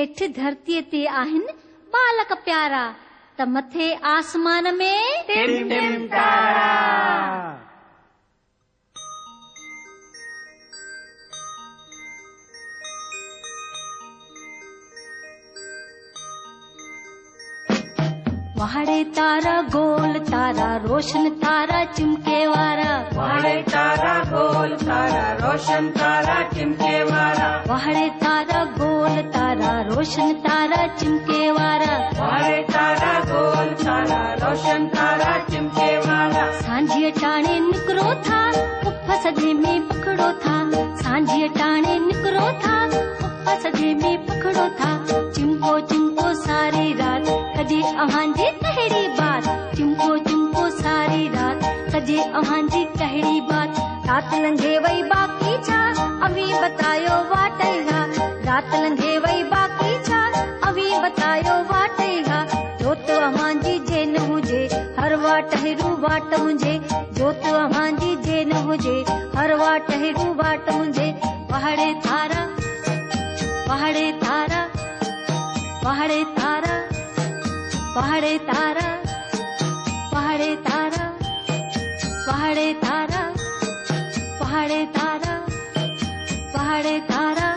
हेठ धरतीअ ते आहिनि बालक प्यारा, त मथे आसमान में टिम टिम तारा। वाड़े तारा गोल तारा रोशन तारा चिमके वारा, वाड़े तारा गोल तारा रोशन तारा चिमके वारा, वाड़े तारा गोल तारा रोशन तारा चिमके वारा, वाड़े तारा गोल तारा रोशन तारा चिमके वारा। सांझीअ टाणे निकिरो था उफ सॼे में पकड़ो था, सांझीअ टाणे निकिरो था उफ सॼे में पकड़ो था, चिमको चिमको सारी रात कजे अव्हांजी कहिड़ी बात, चिमको चिमको सारी रात कजे अव्हांजी कहिड़ी बात, रात लंघे वई बाक़ी छा अवी बतायो वाटैगा, रात लंघे वई बाक़ी छा अवी बतायो वाटैगा, जोत अव्हांजी जे न हुजे हर वाट हेरू वाट मुंहिंजे, जोत अव्हांजी जे न हुजे हर वाट हेरू वाट मुंहिंजे, वाड़े तारा वाड़े तारा वाड़े तारा वाड़े तारा वाड़े तारा वाड़े तारा वाड़े तारा वाड़े तारा।